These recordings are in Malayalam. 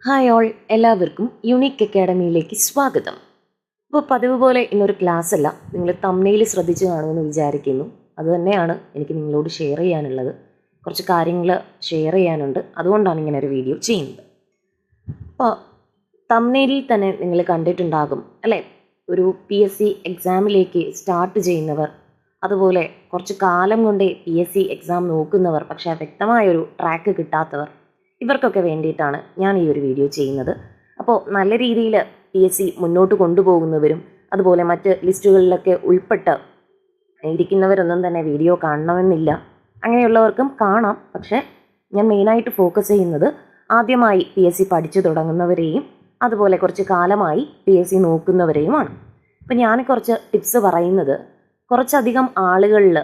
ഹായ് ഓൾ, എല്ലാവർക്കും യുണീക്ക് അക്കാഡമിയിലേക്ക് സ്വാഗതം. അപ്പോൾ പതിവ് പോലെ ഇന്നൊരു ക്ലാസ് അല്ല, നിങ്ങൾ തമ്മിൽ ശ്രദ്ധിച്ച് കാണുമെന്ന് വിചാരിക്കുന്നു. അതുതന്നെയാണ് എനിക്ക് നിങ്ങളോട് ഷെയർ ചെയ്യാനുള്ളത്. കുറച്ച് കാര്യങ്ങൾ ഷെയർ ചെയ്യാനുണ്ട്, അതുകൊണ്ടാണ് ഇങ്ങനെ ഒരു വീഡിയോ ചെയ്യുന്നത്. അപ്പോൾ തമ്മിലിൽ തന്നെ നിങ്ങൾ കണ്ടിട്ടുണ്ടാകും അല്ലേ, ഒരു PSC എക്സാമിലേക്ക് സ്റ്റാർട്ട് ചെയ്യുന്നവർ, അതുപോലെ കുറച്ച് കാലം കൊണ്ട് PSC എക്സാം നോക്കുന്നവർ പക്ഷേ വ്യക്തമായൊരു ട്രാക്ക് കിട്ടാത്തവർ, ഇവർക്കൊക്കെ വേണ്ടിയിട്ടാണ് ഞാൻ ഈ ഒരു വീഡിയോ ചെയ്യുന്നത്. അപ്പോൾ നല്ല രീതിയിൽ PSC മുന്നോട്ട് കൊണ്ടുപോകുന്നവരും അതുപോലെ മറ്റ് ലിസ്റ്റുകളിലൊക്കെ ഉൾപ്പെട്ട് ഇരിക്കുന്നവരൊന്നും തന്നെ വീഡിയോ കാണണമെന്നില്ല. അങ്ങനെയുള്ളവർക്കും കാണാം. പക്ഷേ ഞാൻ മെയിനായിട്ട് ഫോക്കസ് ചെയ്യുന്നത് ആദ്യമായി PSC പഠിച്ചു തുടങ്ങുന്നവരെയും അതുപോലെ കുറച്ച് കാലമായി PSC നോക്കുന്നവരെയുമാണ്. അപ്പോൾ ഞാൻ കുറച്ച് ടിപ്സ് പറയുന്നത് കുറച്ചധികം ആളുകളിൽ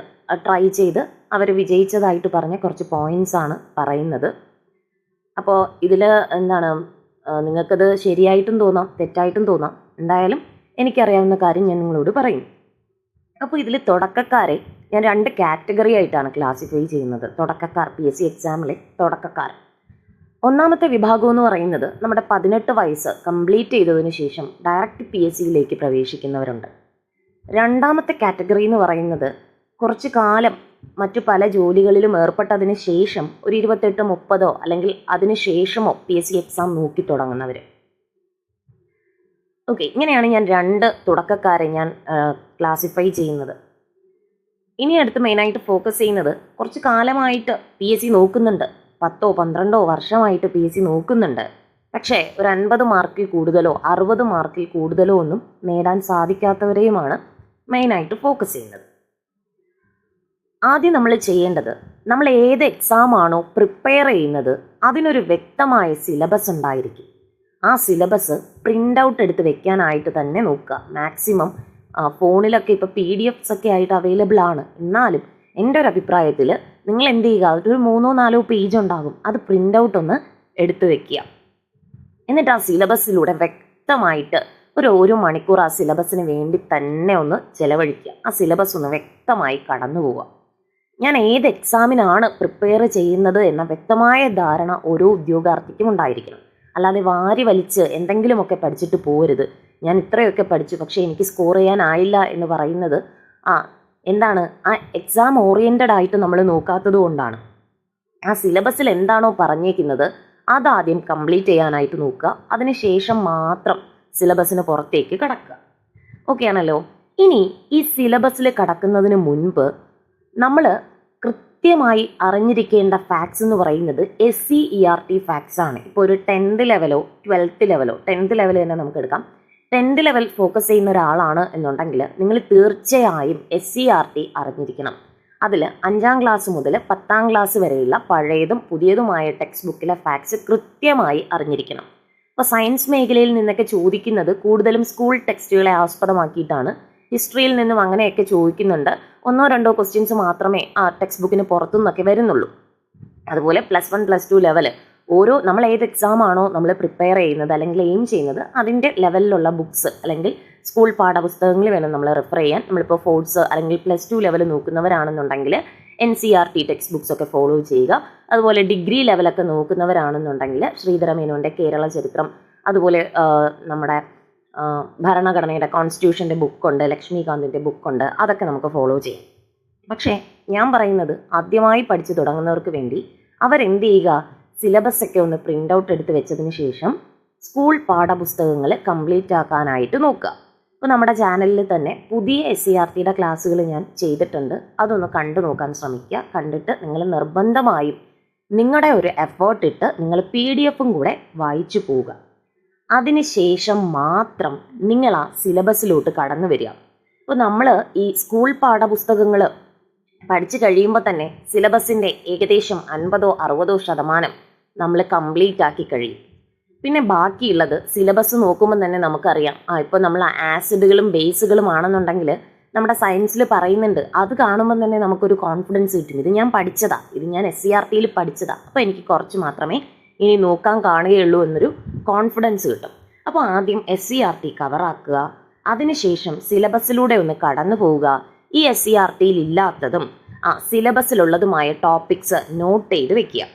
ട്രൈ ചെയ്ത് അവർ വിജയിച്ചതായിട്ട് പറഞ്ഞ കുറച്ച് പോയിൻറ്റ്സാണ് പറയുന്നത്. അപ്പോൾ ഇതിൽ നിങ്ങൾക്കത് ശരിയായിട്ടും തോന്നാം, തെറ്റായിട്ടും തോന്നാം. എന്തായാലും എനിക്കറിയാവുന്ന കാര്യം ഞാൻ നിങ്ങളോട് പറയും. അപ്പോൾ ഇതിൽ തുടക്കക്കാരെ ഞാൻ 2 കാറ്റഗറി ആയിട്ടാണ് ക്ലാസിഫൈ ചെയ്യുന്നത്. തുടക്കക്കാർ, PSC എക്സാമിലെ തുടക്കക്കാർ. ഒന്നാമത്തെ വിഭാഗം എന്ന് പറയുന്നത് നമ്മുടെ 18 വയസ്സ് കംപ്ലീറ്റ് ചെയ്തതിന് ശേഷം ഡയറക്റ്റ് PSCയിലേക്ക് പ്രവേശിക്കുന്നവരുണ്ട്. രണ്ടാമത്തെ കാറ്റഗറി എന്ന് പറയുന്നത് കുറച്ച് കാലം മറ്റു പല ജോലികളിലും ഏർപ്പെട്ടതിന് ശേഷം ഒരു 28-30 അല്ലെങ്കിൽ അതിന് ശേഷമോ PSC എക്സാം നോക്കി തുടങ്ങുന്നവർ. ഓക്കെ, ഇങ്ങനെയാണ് ഞാൻ 2 തുടക്കക്കാരെ ഞാൻ ക്ലാസിഫൈ ചെയ്യുന്നത്. ഇനി അടുത്ത് മെയിനായിട്ട് ഫോക്കസ് ചെയ്യുന്നത് കുറച്ച് കാലമായിട്ട് PSC നോക്കുന്നുണ്ട്, 10-12 വർഷമായിട്ട് PSC നോക്കുന്നുണ്ട്, പക്ഷേ ഒരു 50 മാർക്കിൽ കൂടുതലോ 60 മാർക്കിൽ കൂടുതലോ ഒന്നും നേടാൻ സാധിക്കാത്തവരെയുമാണ് മെയിനായിട്ട് ഫോക്കസ് ചെയ്യുന്നത്. ആദ്യം നമ്മൾ ചെയ്യേണ്ടത്, നമ്മൾ ഏത് എക്സാം ആണോ പ്രിപ്പയർ ചെയ്യുന്നത് അതിനൊരു വ്യക്തമായ സിലബസ് ഉണ്ടായിരിക്കും. ആ സിലബസ് പ്രിൻ്റ് ഔട്ട് എടുത്ത് വെക്കാനായിട്ട് തന്നെ നോക്കുക. മാക്സിമം ഫോണിലൊക്കെ ഇപ്പോൾ PDFs ഒക്കെ ആയിട്ട് അവൈലബിൾ ആണ്. എന്നാലും എൻ്റെ ഒരു അഭിപ്രായത്തിൽ നിങ്ങൾ എന്ത് ചെയ്യുക, ഒരു 3-4 പേജ് ഉണ്ടാകും, അത് പ്രിൻ്റ് ഔട്ട് ഒന്ന് എടുത്ത് വെക്കുക. എന്നിട്ട് ആ സിലബസിലൂടെ വ്യക്തമായിട്ട് ഒരു മണിക്കൂർ ആ സിലബസിന് വേണ്ടി തന്നെ ഒന്ന് ചിലവഴിക്കുക. ആ സിലബസ് ഒന്ന് വ്യക്തമായി കടന്നു പോവുക. ഞാൻ ഏത് എക്സാമിനാണ് പ്രിപ്പയർ ചെയ്യുന്നത് എന്ന വ്യക്തമായ ധാരണ ഓരോ ഉദ്യോഗാർത്ഥിക്കും ഉണ്ടായിരിക്കണം. അല്ലാതെ വാരി വലിച്ച് എന്തെങ്കിലുമൊക്കെ പഠിച്ചിട്ട് പോരുത്. ഞാൻ ഇത്രയൊക്കെ പഠിച്ചു പക്ഷേ എനിക്ക് സ്കോർ ചെയ്യാനായില്ല എന്ന് പറയുന്നത് ആ എക്സാം ഓറിയൻറ്റഡ് ആയിട്ട് നമ്മൾ നോക്കാത്തത് കൊണ്ടാണ്. ആ സിലബസിൽ എന്താണോ പറഞ്ഞേക്കുന്നത് അതാദ്യം കംപ്ലീറ്റ് ചെയ്യാനായിട്ട് നോക്കുക. അതിനുശേഷം മാത്രം സിലബസിന് പുറത്തേക്ക് കടക്കുക. ഓക്കെ ആണല്ലോ. ഇനി ഈ സിലബസിൽ കടക്കുന്നതിന് മുൻപ് നമ്മൾ കൃത്യമായി അറിഞ്ഞിരിക്കേണ്ട ഫാക്ട്സ് എന്ന് പറയുന്നത് SCERT ഫാക്ട്സ് ആണ്. ഇപ്പോൾ ഒരു 10th ലെവലോ 12th ലെവലോ, 10th ലെവൽ തന്നെ നമുക്ക് എടുക്കാം. 10th ലെവൽ ഫോക്കസ് ചെയ്യുന്ന ഒരാളാണ് എന്നുണ്ടെങ്കിൽ നിങ്ങൾ തീർച്ചയായും SCERT അറിഞ്ഞിരിക്കണം. അതിൽ 5ാം ക്ലാസ് മുതൽ 10ാം ക്ലാസ് വരെയുള്ള പഴയതും പുതിയതുമായ ടെക്സ്റ്റ് ബുക്കിലെ ഫാക്ട്സ് കൃത്യമായി അറിഞ്ഞിരിക്കണം. അപ്പോൾ സയൻസ് മേഖലയിൽ നിന്നൊക്കെ ചോദിക്കുന്നത് കൂടുതലും സ്കൂൾ ടെക്സ്റ്റുകളെ ആസ്പദമാക്കിയിട്ടാണ്. ഹിസ്റ്ററിയിൽ നിന്നും അങ്ങനെയൊക്കെ ചോദിക്കുന്നുണ്ട്. 1-2 ക്വസ്റ്റ്യൻസ് മാത്രമേ ആ ടെക്സ്റ്റ് ബുക്കിന് പുറത്തുനിന്നൊക്കെ വരുന്നുള്ളൂ. അതുപോലെ +1 +2 ലെവൽ നമ്മൾ ഏത് എക്സാം ആണോ നമ്മൾ പ്രിപ്പയർ ചെയ്യുന്നത് അല്ലെങ്കിൽ എയിം ചെയ്യുന്നത് അതിൻ്റെ ലെവലിലുള്ള ബുക്സ് അല്ലെങ്കിൽ സ്കൂൾ പാഠപുസ്തകങ്ങൾ വേണം നമ്മൾ റെഫർ ചെയ്യാൻ. നമ്മളിപ്പോൾ 4th അല്ലെങ്കിൽ +2 ലെവൽ നോക്കുന്നവരാണെന്നുണ്ടെങ്കിൽ NCERT ടെക്സ്റ്റ് ബുക്സ് ഒക്കെ ഫോളോ ചെയ്യുക. അതുപോലെ ഡിഗ്രി ലെവലൊക്കെ നോക്കുന്നവരാണെന്നുണ്ടെങ്കിൽ ശ്രീധര മേനോൻ്റെ കേരള ചരിത്രം, അതുപോലെ നമ്മുടെ ഭരണഘടനയുടെ കോൺസ്റ്റിറ്റ്യൂഷൻ്റെ ബുക്കുണ്ട്, ലക്ഷ്മികാന്തിൻ്റെ ബുക്കുണ്ട്, അതൊക്കെ നമുക്ക് ഫോളോ ചെയ്യാം. പക്ഷേ ഞാൻ പറയുന്നത് ആദ്യമായി പഠിച്ചു തുടങ്ങുന്നവർക്ക് വേണ്ടി അവരെന്ത് ചെയ്യുക, സിലബസ് ഒക്കെ ഒന്ന് പ്രിൻ്റ് ഔട്ട് എടുത്ത് വെച്ചതിന് ശേഷം സ്കൂൾ പാഠപുസ്തകങ്ങൾ കംപ്ലീറ്റ് ആക്കാനായിട്ട് നോക്കുക. ഇപ്പോൾ നമ്മുടെ ചാനലിൽ തന്നെ പുതിയ SCERTയുടെ ക്ലാസ്സുകൾ ഞാൻ ചെയ്തിട്ടുണ്ട്. അതൊന്ന് കണ്ടു നോക്കാൻ ശ്രമിക്കുക. കണ്ടിട്ട് നിങ്ങൾ നിർബന്ധമായും നിങ്ങളുടെ ഒരു എഫേർട്ട് ഇട്ട് നിങ്ങൾ PDF കൂടെ വായിച്ചു പോവുക. അതിനുശേഷം മാത്രം നിങ്ങൾ ആ സിലബസിലോട്ട് കടന്നു വരിക. ഇപ്പോൾ നമ്മൾ ഈ സ്കൂൾ പാഠപുസ്തകങ്ങൾ പഠിച്ചു കഴിയുമ്പോൾ തന്നെ സിലബസിൻ്റെ ഏകദേശം 50-60% നമ്മൾ കംപ്ലീറ്റ് ആക്കി കഴിയും. പിന്നെ ബാക്കിയുള്ളത് സിലബസ് നോക്കുമ്പോൾ തന്നെ നമുക്കറിയാം. ഇപ്പോൾ നമ്മൾ ആസിഡുകളും ബേസുകളും ആണെന്നുണ്ടെങ്കിൽ നമ്മുടെ സയൻസിൽ പറയുന്നുണ്ട്, അത് കാണുമ്പോൾ തന്നെ നമുക്കൊരു കോൺഫിഡൻസ് കിട്ടും. ഇത് ഞാൻ പഠിച്ചതാ, ഇത് ഞാൻ SCERTയിൽ പഠിച്ചതാ, അപ്പോൾ എനിക്ക് കുറച്ച് മാത്രമേ ഇനി നോക്കാൻ കാണുകയുള്ളൂ എന്നൊരു കോൺഫിഡൻസ് കിട്ടും. അപ്പോൾ ആദ്യം SCERT കവറാക്കുക. അതിനുശേഷം സിലബസിലൂടെ ഒന്ന് കടന്നു പോവുക. ഈ SCERTയിൽ ഇല്ലാത്തതും സിലബസിലുള്ളതുമായ ടോപ്പിക്സ് നോട്ട് ചെയ്ത് വെക്കുക.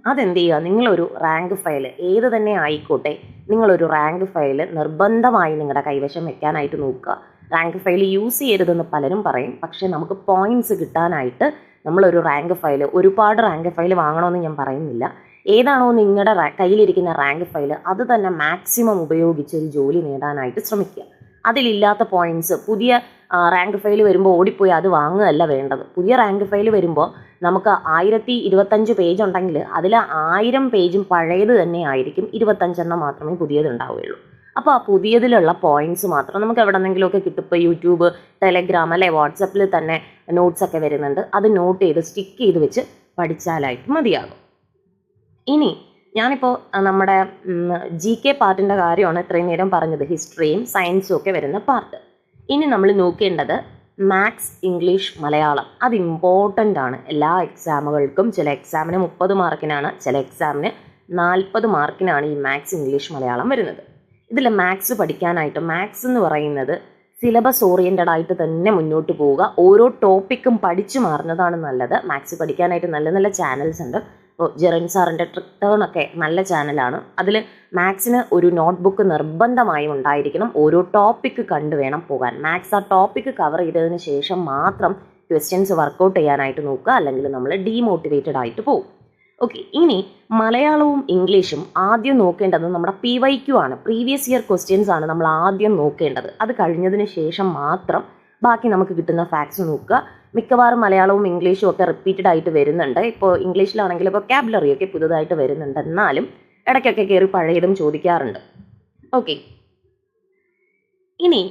അതെന്ത് ചെയ്യുക, നിങ്ങളൊരു റാങ്ക് ഫയൽ ഏത് തന്നെ ആയിക്കോട്ടെ, നിങ്ങളൊരു റാങ്ക് ഫയൽ നിർബന്ധമായി നിങ്ങളുടെ കൈവശം വെക്കാനായിട്ട് നോക്കുക. റാങ്ക് ഫയൽ യൂസ് ചെയ്യരുതെന്ന് പലരും പറയും, പക്ഷേ നമുക്ക് പോയിന്റ്സ് കിട്ടാനായിട്ട് നമ്മളൊരു റാങ്ക് ഫയൽ, ഒരുപാട് റാങ്ക് ഫയൽ വാങ്ങണമെന്ന് ഞാൻ പറയുന്നില്ല, ഏതാണോ നിങ്ങളുടെ കയ്യിലിരിക്കുന്ന റാങ്ക് ഫയൽ അത് തന്നെ മാക്സിമം ഉപയോഗിച്ച് ഒരു ജോലി നേടാനായിട്ട് ശ്രമിക്കുക. അതിലില്ലാത്ത പോയിന്റ്സ് പുതിയ റാങ്ക് ഫയൽ വരുമ്പോൾ ഓടിപ്പോയി അത് വാങ്ങുകയല്ല വേണ്ടത്. പുതിയ റാങ്ക് ഫയൽ വരുമ്പോൾ നമുക്ക് 1025 പേജ് ഉണ്ടെങ്കിൽ അതിൽ 1000 പേജും പഴയത് തന്നെ ആയിരിക്കും, 25 മാത്രമേ പുതിയത് ഉണ്ടാവുകയുള്ളൂ. അപ്പോൾ ആ പുതിയതിലുള്ള പോയിന്റ്സ് മാത്രം നമുക്ക് എവിടെന്നെങ്കിലുമൊക്കെ കിട്ടും. ഇപ്പോൾ യൂട്യൂബ്, ടെലഗ്രാം, അല്ലെ വാട്സപ്പിൽ തന്നെ നോട്ട്സ് ഒക്കെ വരുന്നുണ്ട്, അത് നോട്ട് ചെയ്ത് സ്റ്റിക്ക് ചെയ്ത് വെച്ച് പഠിച്ചാലായിട്ട് മതിയാകും. ഇനി ഞാനിപ്പോൾ നമ്മുടെ GK പാർട്ടിൻ്റെ കാര്യമാണ് ഇത്രയും നേരം പറഞ്ഞത്, ഹിസ്റ്ററിയും സയൻസും ഒക്കെ വരുന്ന പാർട്ട്. ഇനി നമ്മൾ നോക്കേണ്ടത് മാത്സ്, ഇംഗ്ലീഷ്, മലയാളം. അത് ഇമ്പോർട്ടൻ്റ് ആണ് എല്ലാ എക്സാമുകൾക്കും. ചില എക്സാമിന് 30 മാർക്കിനാണ്, ചില എക്സാമിന് 40 മാർക്കിനാണ് ഈ മാത്സ്, ഇംഗ്ലീഷ്, മലയാളം വരുന്നത്. ഇതിൽ മാത്സ് പഠിക്കാനായിട്ട്, മാത്സ് എന്ന് പറയുന്നത് സിലബസ് ഓറിയൻറ്റഡ് ആയിട്ട് തന്നെ മുന്നോട്ട് പോവുക. ഓരോ ടോപ്പിക്കും പഠിച്ചു മാറുന്നതാണ് നല്ലത്. മാത്സ് പഠിക്കാനായിട്ട് നല്ല നല്ല ചാനൽസ് ഉണ്ട്. ഇപ്പോൾ ജെറിൻ സാറിൻ്റെ ട്രിക് ടേൺ ഒക്കെ നല്ല ചാനലാണ്. അതിൽ മാത്സിന് ഒരു നോട്ട്ബുക്ക് നിർബന്ധമായും ഉണ്ടായിരിക്കണം. ഓരോ ടോപ്പിക്ക് കണ്ടു വേണം പോകാൻ. മാത്സ് ആ ടോപ്പിക്ക് കവർ ചെയ്തതിന് ശേഷം മാത്രം ക്വസ്റ്റ്യൻസ് വർക്കൗട്ട് ചെയ്യാനായിട്ട് നോക്കുക, അല്ലെങ്കിൽ നമ്മൾ ഡീമോട്ടിവേറ്റഡ് ആയിട്ട് പോകും. ഓക്കെ, ഇനി മലയാളവും ഇംഗ്ലീഷും ആദ്യം നോക്കേണ്ടത് നമ്മുടെ PYQ ആണ്, പ്രീവിയസ് ഇയർ ക്വസ്റ്റ്യൻസ് ആണ് നമ്മൾ ആദ്യം നോക്കേണ്ടത്. അത് കഴിഞ്ഞതിന് ശേഷം മാത്രം ബാക്കി നമുക്ക് കിട്ടുന്ന ഫാക്ട്സ് നോക്കുക. മിക്കവാറും മലയാളവും ഇംഗ്ലീഷും ഒക്കെ റിപ്പീറ്റഡ് ആയിട്ട് വരുന്നുണ്ട്. ഇപ്പോൾ ഇംഗ്ലീഷിലാണെങ്കിൽ വൊക്കാബുലറി ഒക്കെ പുതുതായിട്ട് വരുന്നുണ്ട്, എന്നാലും ഇടയ്ക്കൊക്കെ കയറി പഴയതും ചോദിക്കാറുണ്ട്. ഓക്കെ, ഇനി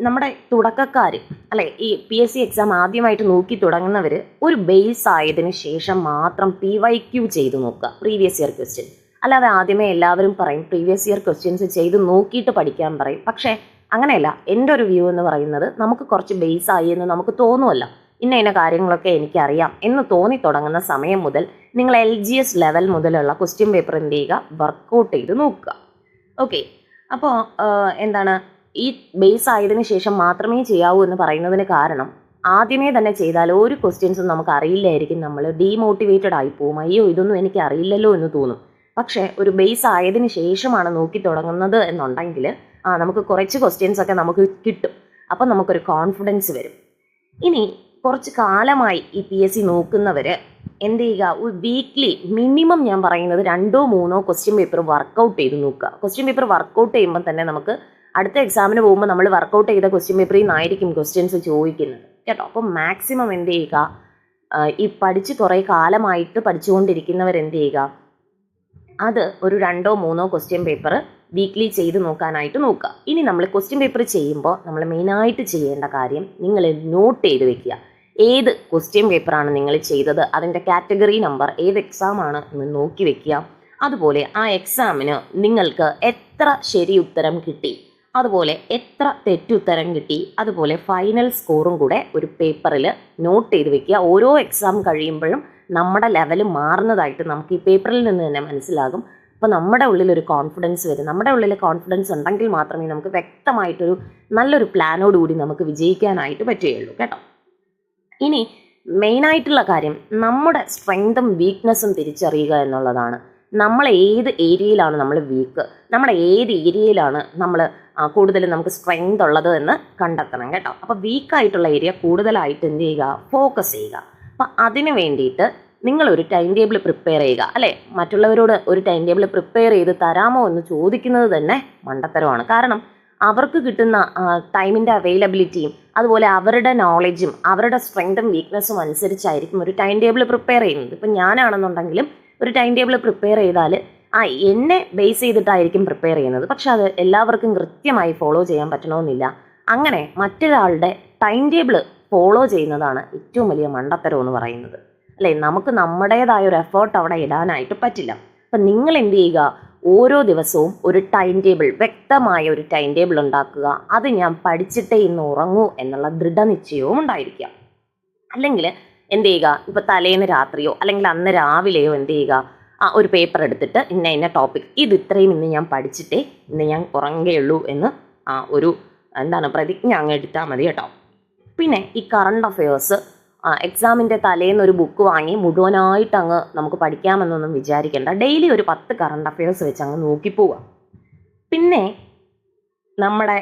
നമ്മുടെ തുടക്കക്കാർ, അല്ലെ, ഈ PSC എക്സാം ആദ്യമായിട്ട് നോക്കി തുടങ്ങുന്നവർ ഒരു ബേസ് ആയതിനു ശേഷം മാത്രം PYQ ചെയ്ത് നോക്കുക, പ്രീവിയസ് ഇയർ ക്വസ്റ്റ്യൻ. അല്ലാതെ ആദ്യമേ എല്ലാവരും പറയും പ്രീവിയസ് ഇയർ ക്വസ്റ്റ്യൻസ് ചെയ്ത് നോക്കിയിട്ട് പഠിക്കാൻ പറയും. പക്ഷേ അങ്ങനെയല്ല. എൻ്റെ ഒരു വ്യൂ എന്ന് പറയുന്നത്, നമുക്ക് കുറച്ച് ബേസ് ആയി എന്ന് നമുക്ക് തോന്നുമല്ലോ, ഇന്ന കാര്യങ്ങളൊക്കെ എനിക്കറിയാം എന്ന് തോന്നി തുടങ്ങുന്ന സമയം മുതൽ നിങ്ങൾ LGS ലെവൽ മുതലുള്ള ക്വസ്റ്റ്യൻ പേപ്പർ എന്ത് ചെയ്യുക, വർക്കൗട്ട് ചെയ്ത് നോക്കുക. ഓക്കെ, അപ്പോൾ എന്താണ്, ഈ ബേസ് ആയതിനു ശേഷം മാത്രമേ ചെയ്യാവൂ എന്ന് പറയുന്നതിന് കാരണം, ആദ്യമേ തന്നെ ചെയ്താൽ ഒരു ക്വസ്റ്റ്യൻസും നമുക്ക് അറിയില്ലായിരിക്കും, നമ്മൾ ഡീമോട്ടിവേറ്റഡ് ആയി പോകും. അയ്യോ ഇതൊന്നും എനിക്ക് അറിയില്ലല്ലോ എന്ന് തോന്നും. പക്ഷേ ഒരു ബേസ് ആയതിനു ശേഷമാണ് നോക്കി തുടങ്ങുന്നത് എന്നുണ്ടെങ്കിൽ നമുക്ക് കുറച്ച് ക്വസ്റ്റ്യൻസ് ഒക്കെ നമുക്ക് കിട്ടും. അപ്പം നമുക്കൊരു കോൺഫിഡൻസ് വരും. ഇനി കുറച്ച് കാലമായി ഈ PSC നോക്കുന്നവർ എന്ത് ചെയ്യുക, ഒരു വീക്ക്ലി മിനിമം ഞാൻ പറയുന്നത് 2-3 ക്വസ്റ്റ്യൻ പേപ്പർ വർക്കൗട്ട് ചെയ്ത് നോക്കുക. ക്വസ്റ്റ്യൻ പേപ്പർ വർക്കൗട്ട് ചെയ്യുമ്പോൾ തന്നെ നമുക്ക് അടുത്ത എക്സാമിന് പോകുമ്പോൾ നമ്മൾ വർക്കൗട്ട് ചെയ്ത ക്വസ്റ്റ്യൻ പേപ്പറിൽ നിന്നായിരിക്കും ക്വസ്റ്റ്യൻസ് ചോദിക്കുന്നത് കേട്ടോ. അപ്പം മാക്സിമം എന്ത് ചെയ്യുക, ഈ പഠിച്ച് കുറേ കാലമായിട്ട് പഠിച്ചുകൊണ്ടിരിക്കുന്നവരെന്ത് ചെയ്യുക, അത് ഒരു 2-3 ക്വസ്റ്റ്യൻ പേപ്പർ വീക്ക്ലി ചെയ്ത് നോക്കാനായിട്ട് നോക്കുക. ഇനി നമ്മൾ ക്വസ്റ്റ്യൻ പേപ്പർ ചെയ്യുമ്പോൾ നമ്മൾ മെയിനായിട്ട് ചെയ്യേണ്ട കാര്യം, നിങ്ങൾ നോട്ട് ചെയ്ത് വെക്കുക. ഏത് ക്വസ്റ്റ്യൻ പേപ്പറാണ് നിങ്ങൾ ചെയ്തത്, അതിൻ്റെ കാറ്റഗറി നമ്പർ, ഏത് എക്സാമാണ് എന്ന് നോക്കി വെക്കുക. അതുപോലെ ആ എക്സാമിന് നിങ്ങൾക്ക് എത്ര ശരി ഉത്തരം കിട്ടി, അതുപോലെ എത്ര തെറ്റുത്തരം കിട്ടി, അതുപോലെ ഫൈനൽ സ്കോറും കൂടെ ഒരു പേപ്പറിൽ നോട്ട് ചെയ്ത് വെക്കുക. ഓരോ എക്സാം കഴിയുമ്പോഴും നമ്മുടെ ലെവൽ മാറുന്നതായിട്ട് നമുക്ക് ഈ പേപ്പറിൽ നിന്ന് തന്നെ മനസ്സിലാകും. അപ്പോൾ നമ്മുടെ ഉള്ളിലൊരു കോൺഫിഡൻസ് വരും. നമ്മുടെ ഉള്ളിൽ കോൺഫിഡൻസ് ഉണ്ടെങ്കിൽ മാത്രമേ നമുക്ക് വ്യക്തമായിട്ടൊരു നല്ലൊരു പ്ലാനോടുകൂടി നമുക്ക് വിജയിക്കാനായിട്ട് പറ്റുകയുള്ളൂ കേട്ടോ. ഇനി മെയിനായിട്ടുള്ള കാര്യം, നമ്മുടെ സ്ട്രെങ്തും വീക്ക്നെസ്സും തിരിച്ചറിയുക എന്നുള്ളതാണ്. നമ്മൾ ഏത് ഏരിയയിലാണ് നമ്മൾ വീക്ക്, നമ്മുടെ ഏത് ഏരിയയിലാണ് നമ്മൾ കൂടുതൽ നമുക്ക് സ്ട്രെങ്ത് ഉള്ളത് എന്ന് കണ്ടെത്തണം കേട്ടോ. അപ്പോൾ വീക്കായിട്ടുള്ള ഏരിയ കൂടുതലായിട്ട് എന്ത് ചെയ്യുക, ഫോക്കസ് ചെയ്യുക. അപ്പം അതിന് വേണ്ടിയിട്ട് നിങ്ങളൊരു ടൈം ടേബിൾ പ്രിപ്പയർ ചെയ്യുക, അല്ലേ. മറ്റുള്ളവരോട് ഒരു ടൈം ടേബിൾ പ്രിപ്പയർ ചെയ്ത് തരാമോ എന്ന് ചോദിക്കുന്നത് തന്നെ മണ്ടത്തരമാണ്. കാരണം അവർക്ക് കിട്ടുന്ന ടൈമിൻ്റെ അവൈലബിലിറ്റിയും അതുപോലെ അവരുടെ നോളജും അവരുടെ സ്ട്രെങ്തും വീക്ക്നെസ്സും അനുസരിച്ചായിരിക്കും ഒരു ടൈം ടേബിൾ പ്രിപ്പയർ ചെയ്യുന്നത്. ഇപ്പം ഞാനാണെന്നുണ്ടെങ്കിലും ഒരു ടൈം ടേബിൾ പ്രിപ്പയർ ചെയ്താൽ എന്നെ ബേസ് ചെയ്തിട്ടായിരിക്കും പ്രിപ്പയർ ചെയ്യുന്നത്. പക്ഷെ അത് എല്ലാവർക്കും കൃത്യമായി ഫോളോ ചെയ്യാൻ പറ്റണമെന്നില്ല. അങ്ങനെ മറ്റൊരാളുടെ ടൈം ടേബിൾ ഫോളോ ചെയ്യുന്നതാണ് ഏറ്റവും വലിയ മണ്ടത്തരം എന്ന് പറയുന്നത്, അല്ലേ. നമുക്ക് നമ്മുടേതായ ഒരു എഫേർട്ട് അവിടെ ഇടാനായിട്ട് പറ്റില്ല. അപ്പം നിങ്ങൾ എന്ത് ചെയ്യുക, ഓരോ ദിവസവും ഒരു ടൈം ടേബിൾ, വ്യക്തമായ ഒരു ടൈം ടേബിൾ ഉണ്ടാക്കുക. അത് ഞാൻ പഠിച്ചിട്ടേ ഇന്ന് ഉറങ്ങൂ എന്നുള്ള ദൃഢനിശ്ചയവും ഉണ്ടായിരിക്കുക. അല്ലെങ്കിൽ എന്ത് ചെയ്യുക, ഇപ്പോൾ തലേന്ന് രാത്രിയോ അല്ലെങ്കിൽ അന്ന് രാവിലെയോ എന്ത് ചെയ്യുക, ഒരു പേപ്പർ എടുത്തിട്ട് ഇന്ന ടോപ്പിക് ഇത് ഇത്രയും ഇന്ന് ഞാൻ പഠിച്ചിട്ടേ ഇന്ന് ഞാൻ ഉറങ്ങുകയുള്ളൂ എന്ന് ഒരു പ്രതിജ്ഞ അങ്ങ് എടുത്താൽ മതി കേട്ടോ. പിന്നെ ഈ കറണ്ട് അഫയേഴ്സ് എക്സാമിൻ്റെ തലേന്ന് ഒരു ബുക്ക് വാങ്ങി മുഴുവനായിട്ട് അങ്ങ് നമുക്ക് പഠിക്കാമെന്നൊന്നും വിചാരിക്കേണ്ട. ഡെയിലി ഒരു 10 കറണ്ട് അഫയേഴ്സ് വെച്ച് അങ്ങ് നോക്കിപ്പോവുക. പിന്നെ നമ്മുടെ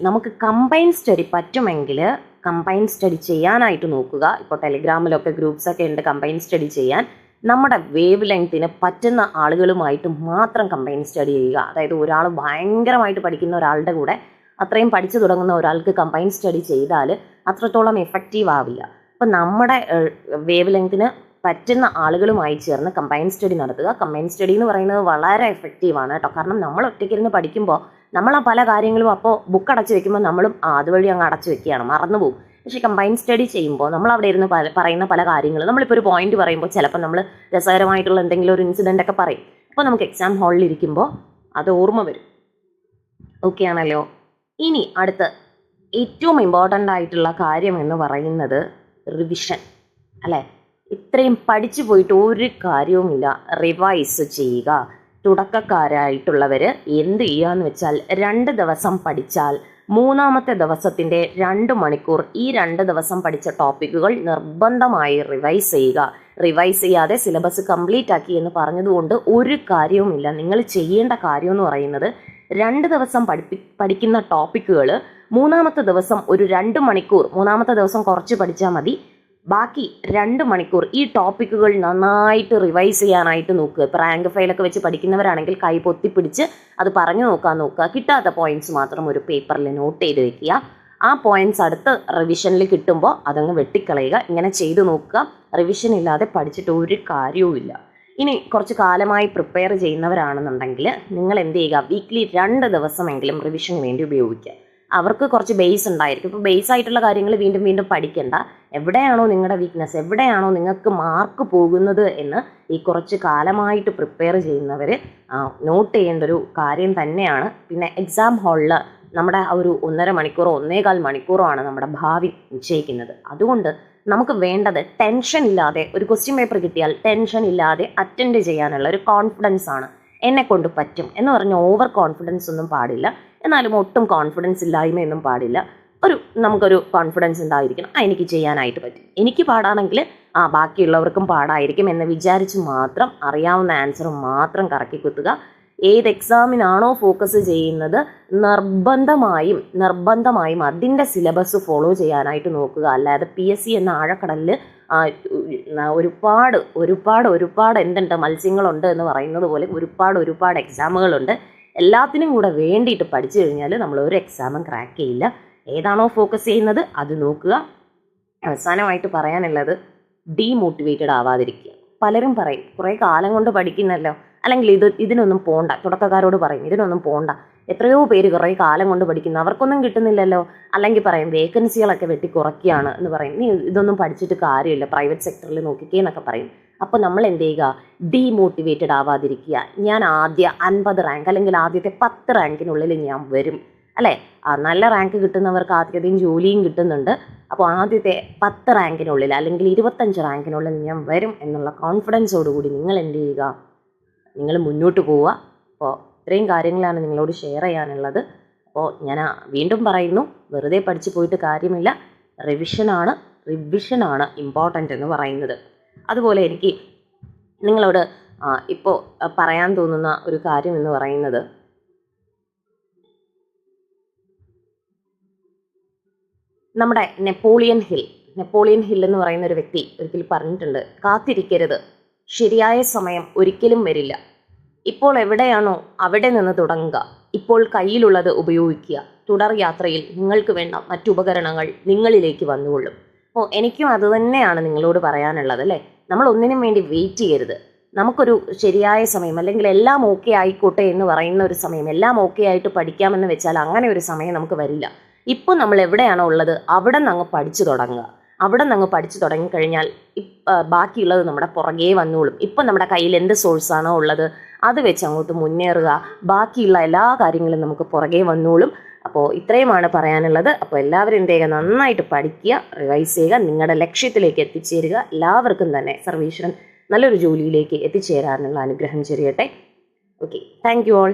നമുക്ക് കമ്പൈൻ സ്റ്റഡി പറ്റുമെങ്കിൽ കമ്പൈൻ സ്റ്റഡി ചെയ്യാനായിട്ട് നോക്കുക. ഇപ്പോൾ ടെലിഗ്രാമിലൊക്കെ ഗ്രൂപ്പ്സൊക്കെ ഉണ്ട് കമ്പൈൻ സ്റ്റഡി ചെയ്യാൻ. നമ്മുടെ വേവ് ലെങ്ത്തിന് പറ്റുന്ന ആളുകളുമായിട്ട് മാത്രം കമ്പൈൻ സ്റ്റഡി ചെയ്യുക. അതായത് ഒരാൾ ഭയങ്കരമായിട്ട് പഠിക്കുന്ന ഒരാളുടെ കൂടെ അത്രയും പഠിച്ചു തുടങ്ങുന്ന ഒരാൾക്ക് കമ്പൈൻ സ്റ്റഡി ചെയ്താൽ അത്രത്തോളം എഫക്റ്റീവ് ആവില്ല. അപ്പം നമ്മുടെ വേവ് ലെങ്ത്തിന് പറ്റുന്ന ആളുകളുമായി ചേർന്ന് കമ്പൈൻ സ്റ്റഡി നടത്തുക. കമ്പൈൻ സ്റ്റഡി എന്ന് പറയുന്നത് വളരെ എഫക്റ്റീവാണ് കേട്ടോ. കാരണം നമ്മൾ ഒറ്റയ്ക്കിരുന്ന് പഠിക്കുമ്പോൾ നമ്മൾ ആ പല കാര്യങ്ങളും അപ്പോൾ ബുക്ക് അടച്ചു വെക്കുമ്പോൾ നമ്മളും അതുവഴി അങ്ങ് അടച്ചു വെക്കുകയാണ്, മറന്നുപോകും. പക്ഷേ കമ്പൈൻ സ്റ്റഡി ചെയ്യുമ്പോൾ നമ്മൾ അവിടെ ഇരുന്ന് പറയുന്ന പല കാര്യങ്ങളും നമ്മളിപ്പോൾ ഒരു പോയിന്റ് പറയുമ്പോൾ ചിലപ്പോൾ നമ്മൾ രസകരമായിട്ടുള്ള എന്തെങ്കിലും ഒരു ഇൻസിഡൻ്റ് ഒക്കെ പറയും. അപ്പോൾ നമുക്ക് എക്സാം ഹാളിൽ ഇരിക്കുമ്പോൾ അത് ഓർമ്മ വരും. ഓക്കെ ആണല്ലോ. ഇനി അടുത്ത ഏറ്റവും ഇമ്പോർട്ടൻ്റ് ആയിട്ടുള്ള കാര്യം എന്ന് പറയുന്നത് റിവിഷൻ അല്ലേ. ഇത്രയും പഠിച്ചു പോയിട്ട് ഒരു കാര്യവുമില്ല, റിവൈസ് ചെയ്യുക. തുടക്കക്കാരായിട്ടുള്ളവർ എന്ത് ചെയ്യുകയെന്ന് വെച്ചാൽ 2 ദിവസം പഠിച്ചാൽ 3-ാമത്തെ ദിവസത്തിൻ്റെ 2 മണിക്കൂർ ഈ 2 ദിവസം പഠിച്ച ടോപ്പിക്കുകൾ നിർബന്ധമായി റിവൈസ് ചെയ്യുക. റിവൈസ് ചെയ്യാതെ സിലബസ് കംപ്ലീറ്റ് ആക്കി എന്ന് പറഞ്ഞതുകൊണ്ട് ഒരു കാര്യവുമില്ല. നിങ്ങൾ ചെയ്യേണ്ട കാര്യം എന്ന് പറയുന്നത് 2 ദിവസം പഠിക്കുന്ന ടോപ്പിക്കുകൾ 3-ാമത്തെ ദിവസം ഒരു 2 മണിക്കൂർ, 3-ാമത്തെ ദിവസം കുറച്ച് പഠിച്ചാൽ മതി, ബാക്കി 2 മണിക്കൂർ ഈ ടോപ്പിക്കുകൾ നന്നായിട്ട് റിവൈസ് ചെയ്യാനായിട്ട് നോക്കുക. ഇപ്പോൾ റാങ്ക് ഫയലൊക്കെ വെച്ച് പഠിക്കുന്നവരാണെങ്കിൽ കൈ പൊത്തിപ്പിടിച്ച് അത് പറഞ്ഞു നോക്കുക. കിട്ടാത്ത പോയിന്റ്സ് മാത്രം ഒരു പേപ്പറിൽ നോട്ട് ചെയ്ത് വെക്കുക. ആ പോയിന്റ്സ് അടുത്ത് റിവിഷനിൽ കിട്ടുമ്പോൾ അതങ്ങ് വെട്ടിക്കളയുക. ഇങ്ങനെ ചെയ്തു നോക്കുക. റിവിഷൻ ഇല്ലാതെ പഠിച്ചിട്ട് ഒരു കാര്യവുമില്ല. ഇനി കുറച്ച് കാലമായി പ്രിപ്പയർ ചെയ്യുന്നവരാണെന്നുണ്ടെങ്കിൽ നിങ്ങൾ എന്ത് ചെയ്യുക, വീക്ക്ലി 2 ദിവസമെങ്കിലും റിവിഷന് വേണ്ടി ഉപയോഗിക്കുക. അവർക്ക് കുറച്ച് ബേസ് ഉണ്ടായിരിക്കും. ഇപ്പോൾ ബേസ് ആയിട്ടുള്ള കാര്യങ്ങൾ വീണ്ടും വീണ്ടും പഠിക്കേണ്ട. എവിടെയാണോ നിങ്ങളുടെ വീക്ക്നെസ്, എവിടെയാണോ നിങ്ങൾക്ക് മാർക്ക് പോകുന്നത് എന്ന് ഈ കുറച്ച് കാലമായിട്ട് പ്രിപ്പയർ ചെയ്യുന്നവർ നോട്ട് ചെയ്യേണ്ട ഒരു കാര്യം തന്നെയാണ്. പിന്നെ എക്സാം ഹാളിൽ നമ്മുടെ ഒരു 1.5 മണിക്കൂറോ 1.25 മണിക്കൂറോ ആണ് നമ്മുടെ ഭാവി നിശ്ചയിക്കുന്നത്. അതുകൊണ്ട് നമുക്ക് വേണ്ടത് ടെൻഷൻ ഇല്ലാതെ ഒരു ക്വസ്റ്റ്യൻ പേപ്പർ കിട്ടിയാൽ ടെൻഷൻ ഇല്ലാതെ അറ്റൻഡ് ചെയ്യാനുള്ള ഒരു കോൺഫിഡൻസ് ആണ്. എന്നെ കൊണ്ട് പറ്റും എന്ന് പറഞ്ഞ് ഓവർ കോൺഫിഡൻസ് ഒന്നും പാടില്ല, എന്നാലും ഒട്ടും കോൺഫിഡൻസ് ഇല്ലായ്മയൊന്നും പാടില്ല. നമുക്കൊരു കോൺഫിഡൻസ് ഉണ്ടായിരിക്കണം. എനിക്ക് ചെയ്യാനായിട്ട് പറ്റും, എനിക്ക് പാടാണെങ്കിൽ ബാക്കിയുള്ളവർക്കും പാടായിരിക്കും എന്ന് വിചാരിച്ച് മാത്രം അറിയാവുന്ന ആൻസർ മാത്രം കറക്കി കുത്തുക. ഏത് എക്സാമിനാണോ ഫോക്കസ് ചെയ്യുന്നത് നിർബന്ധമായും അതിൻ്റെ സിലബസ് ഫോളോ ചെയ്യാനായിട്ട് നോക്കുക. അല്ലാതെ PSC എന്ന ആഴക്കടലിൽ ഒരുപാട് എന്തുണ്ട് മത്സ്യങ്ങളുണ്ട് എന്ന് പറയുന്നത് പോലെ ഒരുപാട് എക്സാമുകളുണ്ട്. എല്ലാത്തിനും കൂടെ വേണ്ടിയിട്ട് പഠിച്ചു കഴിഞ്ഞാൽ നമ്മൾ ഒരു എക്സാമും ക്രാക്ക് ചെയ്യില്ല. ഏതാണോ ഫോക്കസ് ചെയ്യുന്നത് അത് നോക്കുക. അവസാനമായിട്ട് പറയാനുള്ളത് ഡീമോട്ടിവേറ്റഡ് ആവാതിരിക്കുക. പലരും പറയും കുറേ കാലം കൊണ്ട് പഠിക്കുന്നല്ലോ, അല്ലെങ്കിൽ ഇതിനൊന്നും പോണ്ട. തുടക്കക്കാരോട് പറയും ഇതിനൊന്നും പോണ്ട, എത്രയോ പേര് കുറേ കാലം കൊണ്ട് പഠിക്കുന്നു, അവർക്കൊന്നും കിട്ടുന്നില്ലല്ലോ. അല്ലെങ്കിൽ പറയും വേക്കൻസികളൊക്കെ വെട്ടി കുറയ്ക്കുകയാണ് എന്ന് പറയും. നീ ഇതൊന്നും പഠിച്ചിട്ട് കാര്യമില്ല, പ്രൈവറ്റ് സെക്ടറിൽ നോക്കിക്കേ എന്നൊക്കെ പറയും. അപ്പോൾ നമ്മൾ എന്ത് ചെയ്യുക, ഡീമോട്ടിവേറ്റഡ് ആവാതിരിക്കുക. ഞാൻ ആദ്യ 50 റാങ്ക് അല്ലെങ്കിൽ ആദ്യത്തെ 10 റാങ്കിനുള്ളിൽ ഞാൻ വരും അല്ലേ. നല്ല റാങ്ക് കിട്ടുന്നവർക്ക് ആദ്യത്തെയും ജോലിയും കിട്ടുന്നുണ്ട്. അപ്പോൾ ആദ്യത്തെ 10 റാങ്കിനുള്ളിൽ അല്ലെങ്കിൽ 25 റാങ്കിനുള്ളിൽ ഞാൻ വരും എന്നുള്ള കോൺഫിഡൻസോടുകൂടി നിങ്ങൾ എന്ത് ചെയ്യുക, നിങ്ങൾ മുന്നോട്ട് പോവുക. അപ്പോൾ ഇത്രയും കാര്യങ്ങളാണ് നിങ്ങളോട് ഷെയർ ചെയ്യാനുള്ളത്. അപ്പോൾ ഞാൻ വീണ്ടും പറയുന്നു, വെറുതെ പഠിച്ചു പോയിട്ട് കാര്യമില്ല. റിവിഷനാണ് ഇമ്പോർട്ടൻ്റ് എന്ന് പറയുന്നത്. അതുപോലെ എനിക്ക് നിങ്ങളോട് ഇപ്പോൾ പറയാൻ തോന്നുന്ന ഒരു കാര്യം എന്ന് പറയുന്നത്, നമ്മുടെ നെപ്പോളിയൻ ഹിൽ എന്ന് പറയുന്ന ഒരു വ്യക്തി ഒരിക്കൽ പറഞ്ഞിട്ടുണ്ട്, കാത്തിരിക്കരുത്, ശരിയായ സമയം ഒരിക്കലും വരില്ല. ഇപ്പോൾ എവിടെയാണോ അവിടെ നിന്ന് തുടങ്ങുക, ഇപ്പോൾ കയ്യിലുള്ളത് ഉപയോഗിക്കുക. തുടർ യാത്രയിൽ നിങ്ങൾക്ക് വേണ്ട മറ്റുപകരണങ്ങൾ നിങ്ങളിലേക്ക് വന്നുകൊള്ളും. അപ്പോൾ എനിക്കും അത് തന്നെയാണ് നിങ്ങളോട് പറയാനുള്ളത് അല്ലേ. നമ്മൾ ഒന്നിനും വേണ്ടി വെയിറ്റ് ചെയ്യരുത്. നമുക്കൊരു ശരിയായ സമയം, അല്ലെങ്കിൽ എല്ലാം ഓക്കെ ആയിക്കോട്ടെ എന്ന് പറയുന്ന ഒരു സമയം, എല്ലാം ഓക്കെ ആയിട്ട് പഠിക്കാമെന്ന് വെച്ചാൽ അങ്ങനെ ഒരു സമയം നമുക്ക് വരില്ല. ഇപ്പോൾ നമ്മൾ എവിടെയാണോ ഉള്ളത് അവിടെ നിന്ന് അങ്ങ് പഠിച്ചു തുടങ്ങുക. അവിടെ നിന്ന് അങ്ങ് പഠിച്ചു തുടങ്ങിക്കഴിഞ്ഞാൽ ബാക്കിയുള്ളത് നമ്മുടെ പുറകെ വന്നോളും. ഇപ്പം നമ്മുടെ കയ്യിൽ എന്ത് സോഴ്സാണോ ഉള്ളത് അത് വെച്ച് അങ്ങോട്ട് മുന്നേറുക. ബാക്കിയുള്ള എല്ലാ കാര്യങ്ങളും നമുക്ക് പുറകെ വന്നോളും. അപ്പോൾ ഇത്രയുമാണ് പറയാനുള്ളത്. അപ്പോൾ എല്ലാവരും എന്ത് ചെയ്യുക, നന്നായിട്ട് പഠിക്കുക, റിവൈസ് ചെയ്യുക, നിങ്ങളുടെ ലക്ഷ്യത്തിലേക്ക് എത്തിച്ചേരുക. എല്ലാവർക്കും തന്നെ സർവീശ്വരൻ നല്ലൊരു ജോലിയിലേക്ക് എത്തിച്ചേരാനുള്ള അനുഗ്രഹം ചൊരിയട്ടെ. Okay, thank you all.